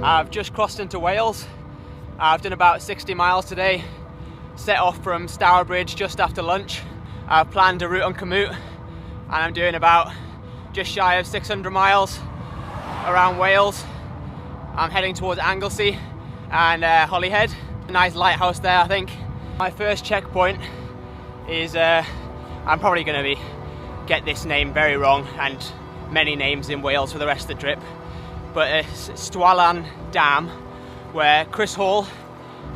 I've just crossed into Wales. I've done about 60 miles today. Set off from Stourbridge just after lunch. I've planned a route on Commute and I'm doing about just shy of 600 miles around Wales. I'm heading towards Anglesey and Holyhead. A nice lighthouse there, I think. My first checkpoint is, I'm probably going to get this name very wrong, and many names in Wales for the rest of the trip. But it's Stwalan Dam, where Chris Hall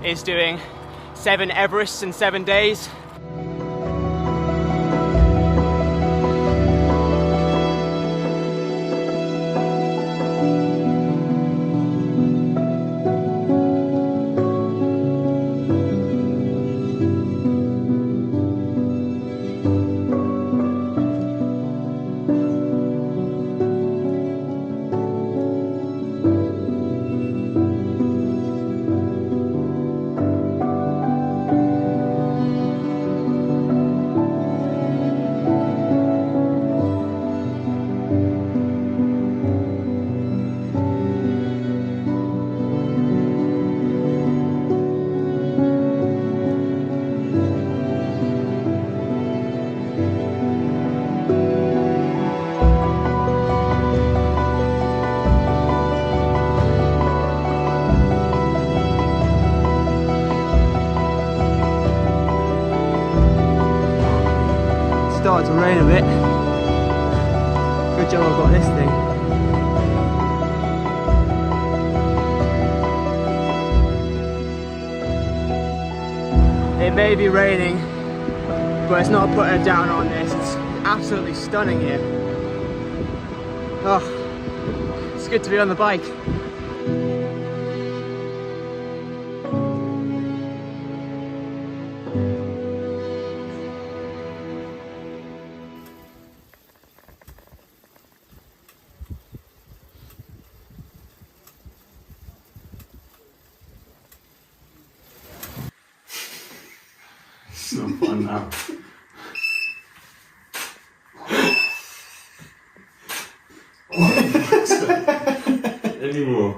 is doing 7 Everests in 7 days. Started to rain a bit. Good job I've got this thing. It may be raining, but it's not putting it down on this. It's absolutely stunning here. Oh, it's good to be on the bike. It's not fun now. Anymore.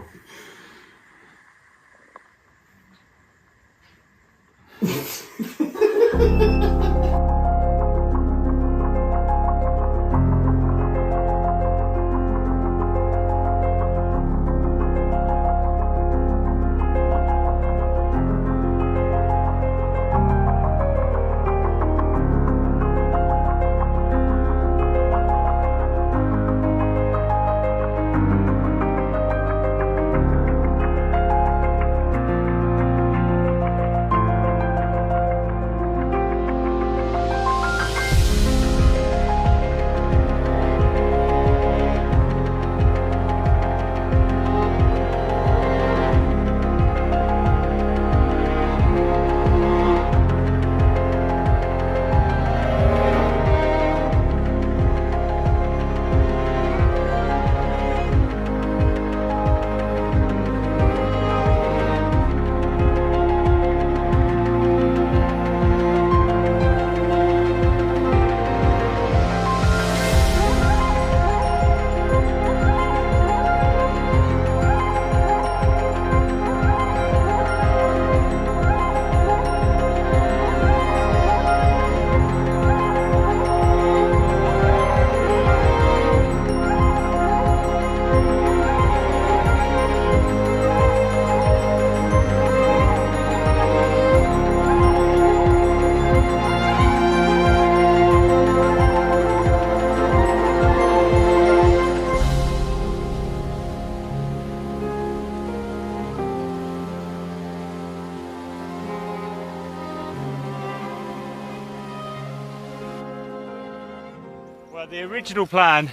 Well, the original plan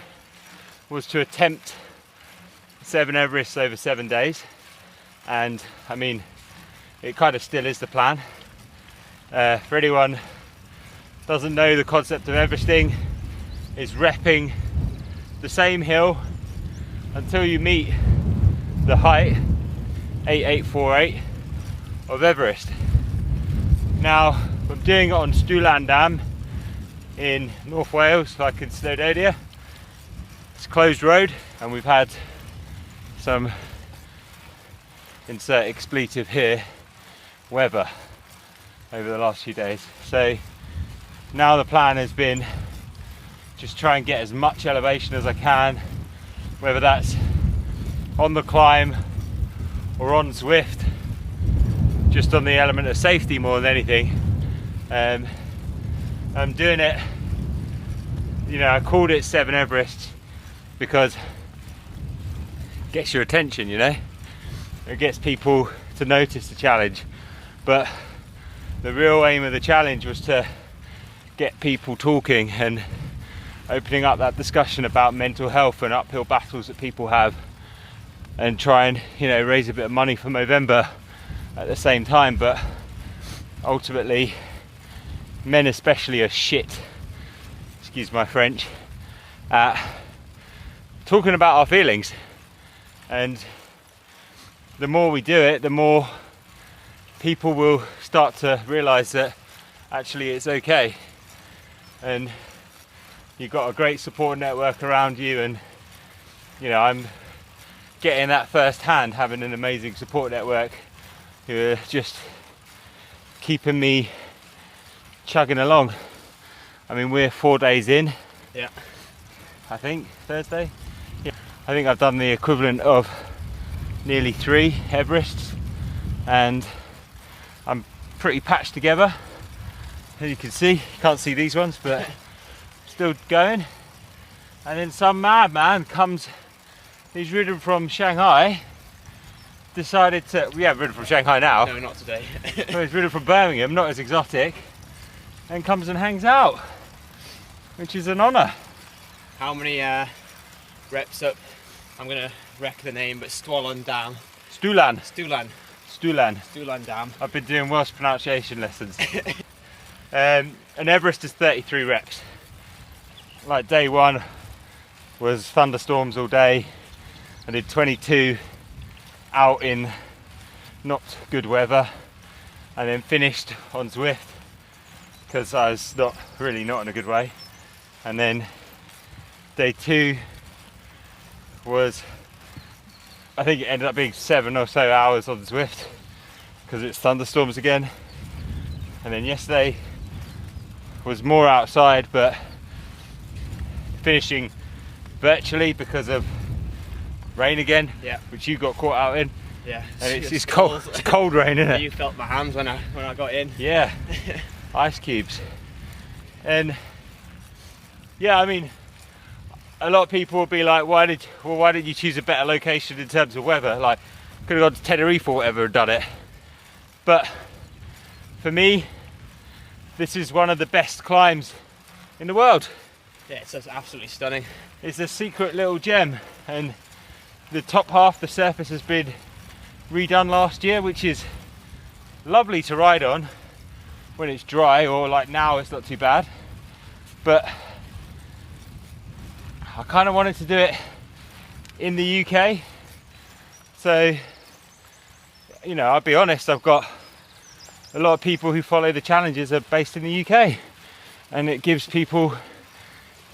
was to attempt 7 Everests over 7 days, and I mean, it kind of still is the plan. For anyone who doesn't know the concept of Everesting, is repping the same hill until you meet the height 8848 of Everest. Now, I'm doing it on Stwlan Dam in North Wales, like in Snowdonia. It's a closed road, and we've had some, insert expletive here, weather over the last few days. So now the plan has been just try and get as much elevation as I can, whether that's on the climb or on Zwift, just on the element of safety more than anything. I'm doing it, you know, I called it 7 Everests because it gets your attention, you know, it gets people to notice the challenge. But the real aim of the challenge was to get people talking and opening up that discussion about mental health and uphill battles that people have, and try and, you know, raise a bit of money for Movember at the same time. But ultimately, men especially are shit, excuse my French, at talking about our feelings, and the more we do it, the more people will start to realise that actually it's okay, and you've got a great support network around you. And you know, I'm getting that firsthand, having an amazing support network who are just keeping me chugging along. I mean, we're 4 days in. Yeah. I think Thursday. Yeah. I think I've done the equivalent of nearly 3 Everests, and I'm pretty patched together. As you can see, you can't see these ones, but still going. And then some madman comes, he's ridden from Shanghai, decided to, we haven't ridden from Shanghai now. No, not today. Well, he's ridden from Birmingham, not as exotic, and comes and hangs out, which is an honour. How many reps up? I'm gonna wreck the name, but Stwlan Dam. Stwlan. Stwlan Dam. I've been doing Welsh pronunciation lessons. An Everest is 33 reps. Like day 1 was thunderstorms all day. I did 22 out in not good weather, and then finished on Zwift because I was not in a good way. And then day 2 was, I think it ended up being 7 or so hours on Zwift because it's thunderstorms again. And then yesterday was more outside, but finishing virtually because of rain again. Yeah. Which you got caught out in. Yeah. And it's cold. It's cold rain, isn't it? You felt my hands when I got in. Yeah. Ice cubes. And yeah, I mean, a lot of people will be like, why did you choose a better location in terms of weather? Like, could have gone to Tenerife or whatever and done it. But for me, this is one of the best climbs in the world. Yeah, it's just absolutely stunning. It's a secret little gem, and the top half, the surface, has been redone last year, which is lovely to ride on when it's dry, or like now it's not too bad. But I kind of wanted to do it in the UK, so you know, I'll be honest, I've got a lot of people who follow the challenges are based in the UK, and it gives people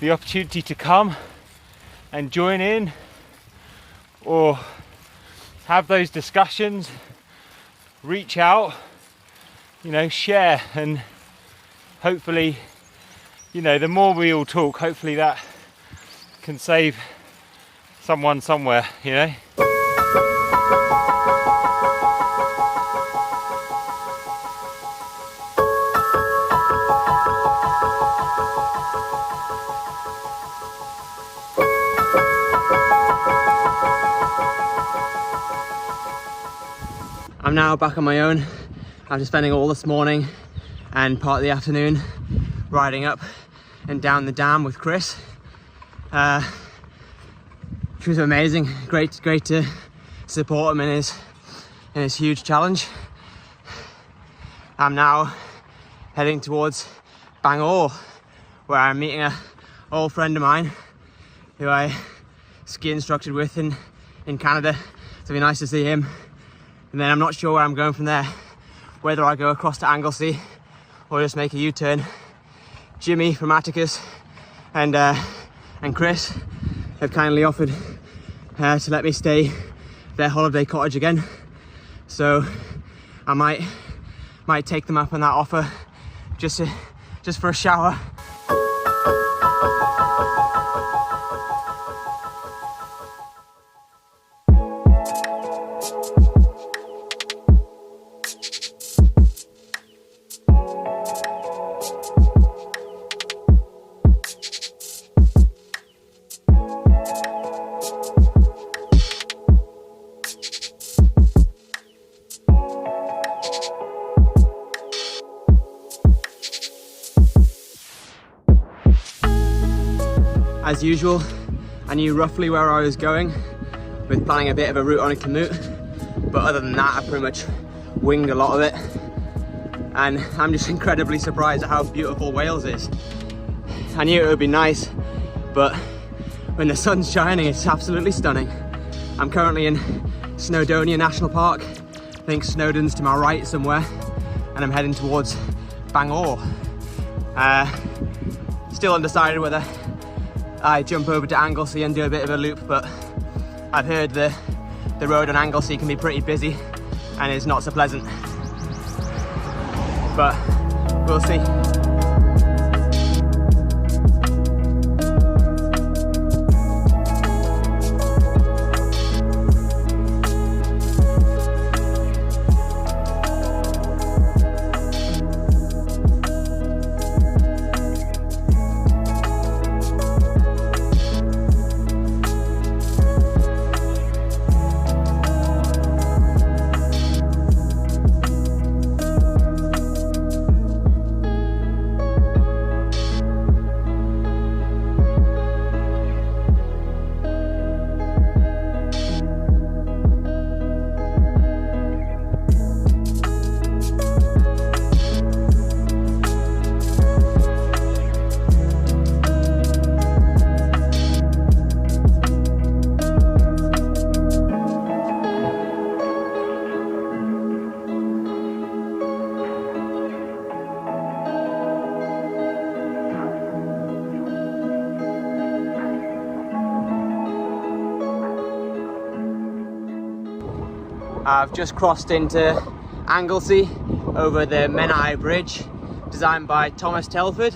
the opportunity to come and join in or have those discussions, reach out, you know, share, and hopefully, you know, the more we all talk, hopefully that can save someone somewhere, you know. I'm now back on my own after spending all this morning and part of the afternoon riding up and down the dam with Chris. which was amazing. Great to support him in his huge challenge. I'm now heading towards Bangor, where I'm meeting an old friend of mine who I ski instructed with in Canada. So it'll be nice to see him. And then I'm not sure where I'm going from there, whether I go across to Anglesey or just make a U-turn. Jimmy from Attacus and Chris have kindly offered to let me stay at their holiday cottage again. So I might take them up on that offer just for a shower. As usual, I knew roughly where I was going with planning a bit of a route on a commute, but other than that I pretty much winged a lot of it, and I'm just incredibly surprised at how beautiful Wales is. I knew it would be nice, but when the sun's shining it's absolutely stunning. I'm currently in Snowdonia National Park. I think Snowdon's to my right somewhere, and I'm heading towards Bangor. Still undecided whether I jump over to Anglesey and do a bit of a loop, but I've heard the road on Anglesey can be pretty busy and is not so pleasant. But we'll see. I've just crossed into Anglesey over the Menai Bridge, designed by Thomas Telford.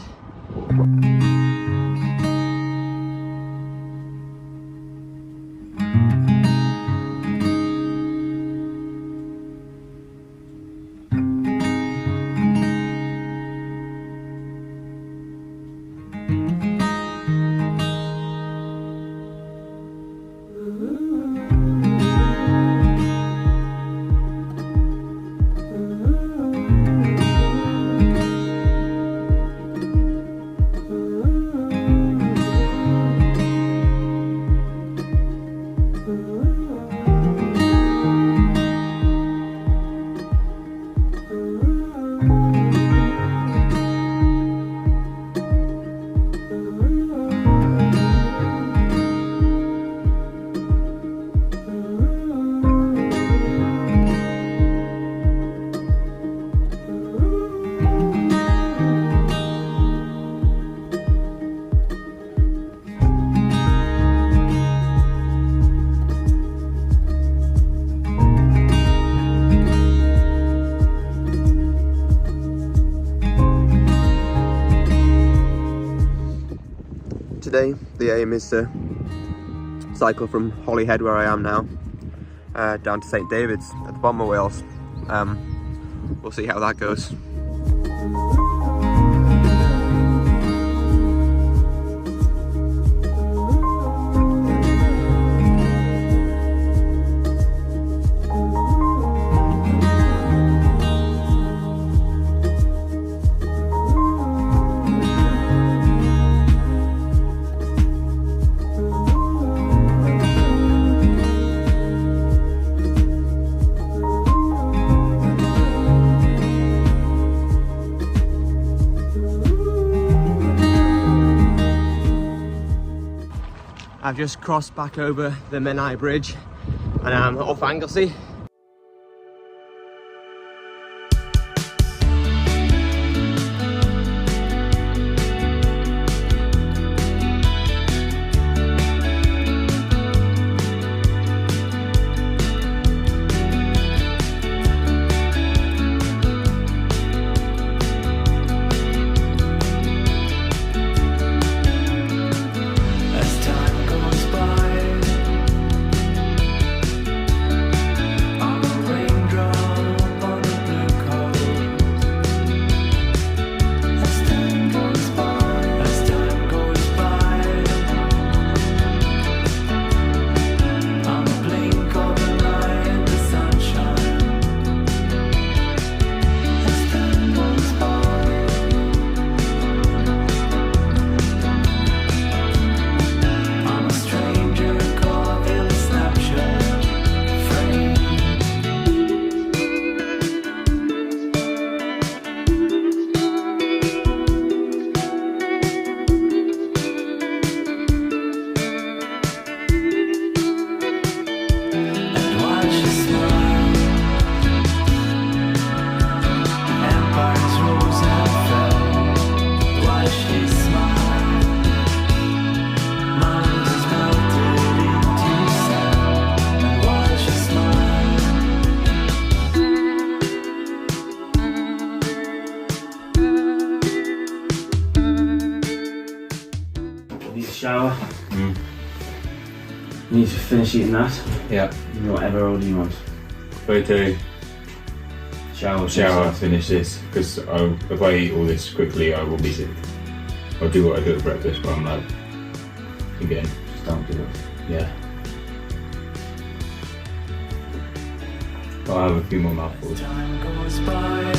Today the aim is to cycle from Holyhead, where I am now, down to St David's at the bottom of Wales. We'll see how that goes. I've just crossed back over the Menai Bridge and I'm off Anglesey. Shower. You need to finish eating that. Yeah. Whatever order you want. Photo, shower, finish this, because if I eat all this quickly I will be sick. I'll do what I do at breakfast, but I'm like, again, just don't do it. yeah. I'll have a few more mouthfuls. Time goes by.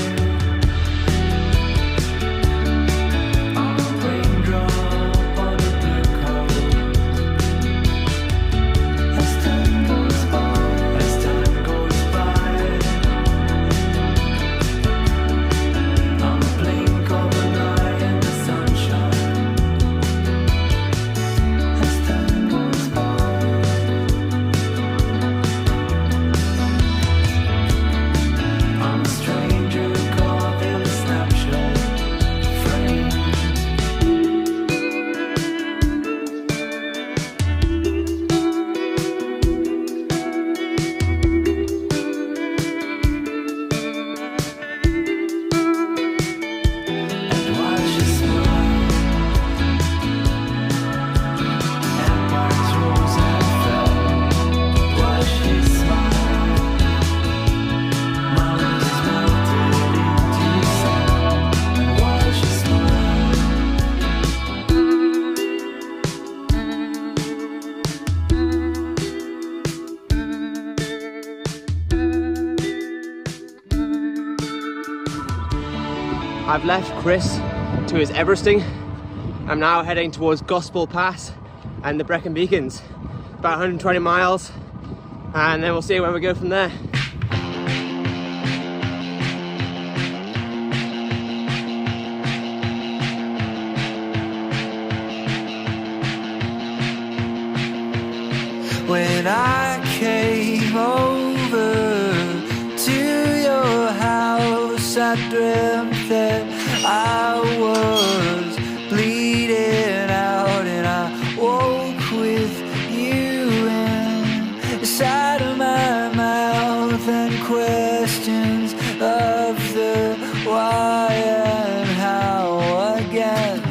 I've left Chris to his Everesting. I'm now heading towards Gospel Pass and the Brecon Beacons. About 120 miles, and then we'll see where we go from there. When I came over to your house, I dreamt that I was bleeding out, and I woke with you inside of my mouth, and questions of the why and how again.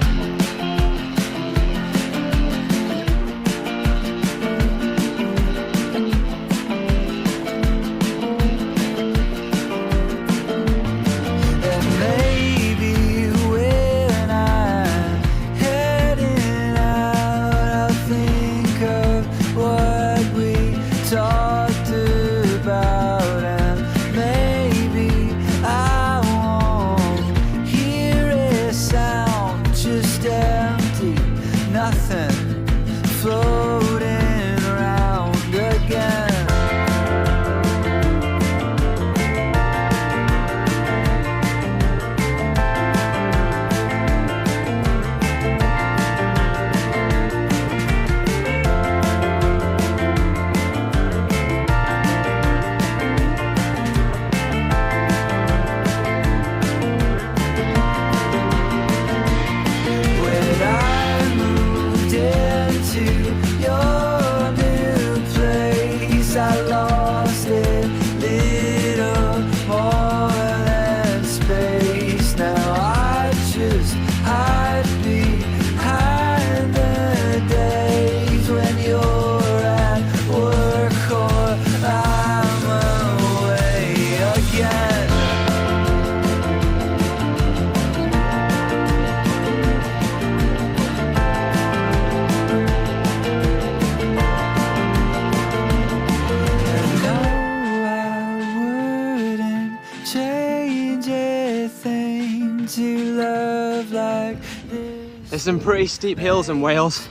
There's some pretty steep hills in Wales.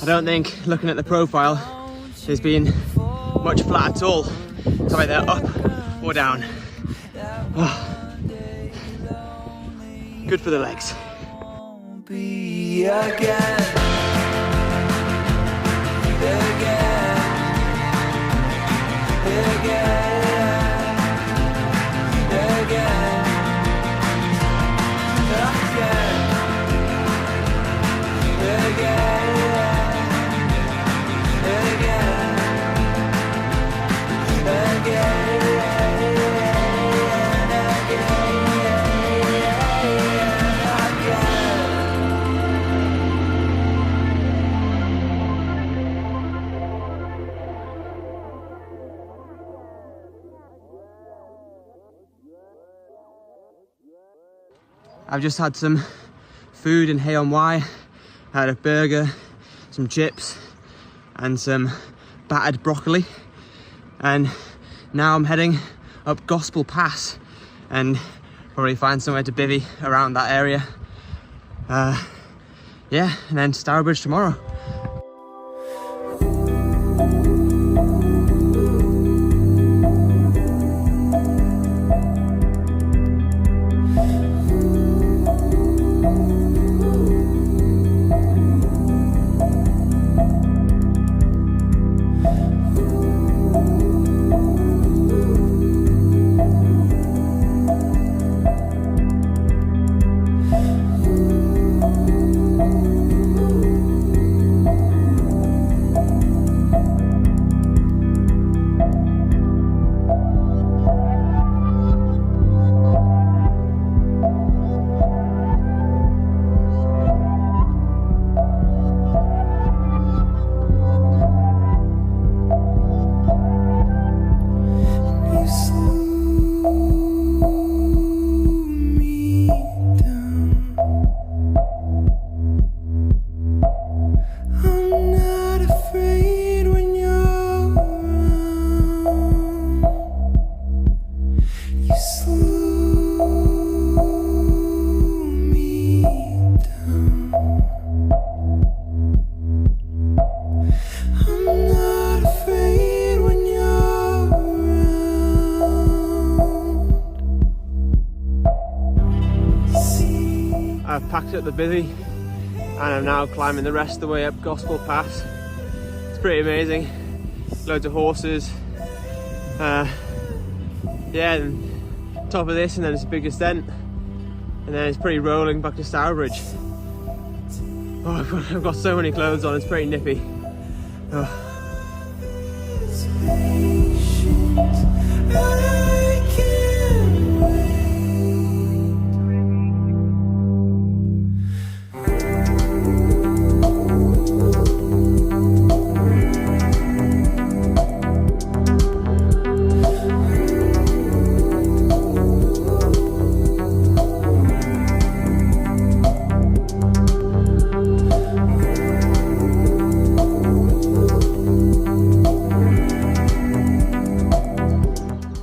I don't think, looking at the profile, there's been much flat at all. It's either up or down. Oh. Good for the legs. Be again. I've just had some food in Hay on Wye. I had a burger, some chips and some battered broccoli, and now I'm heading up Gospel Pass and probably find somewhere to bivvy around that area. Yeah, and then Stourbridge tomorrow. I've packed up the bivvy and I'm now climbing the rest of the way up Gospel Pass. It's pretty amazing. Loads of horses. Yeah, and top of this, and then it's a big ascent, and then it's pretty rolling back to Stourbridge. Oh, I've got so many clothes on, it's pretty nippy. Oh.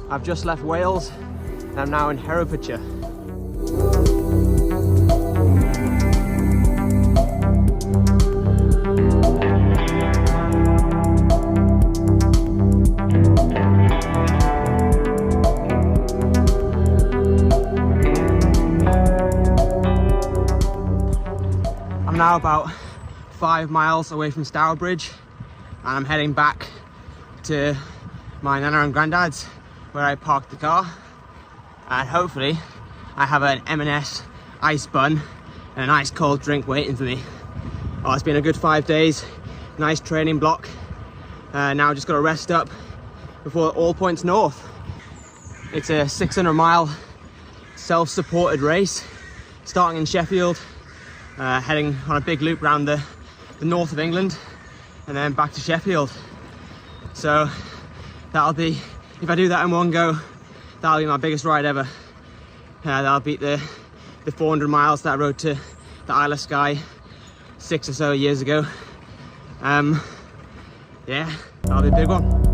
I've just left Wales and I'm now in Herefordshire. I'm now about 5 miles away from Stourbridge and I'm heading back to my nana and granddad's, where I parked the car, and hopefully I have an M&S ice bun and a nice cold drink waiting for me. Oh, it's been a good 5 days, nice training block. Now I just got to rest up before all points north. It's a 600-mile self-supported race, starting in Sheffield, heading on a big loop around the north of England, and then back to Sheffield. So that'll be, if I do that in one go, that'll be my biggest ride ever. That'll beat the 400 miles that I rode to the Isle of Skye 6 or so years ago. Yeah, that'll be a big one.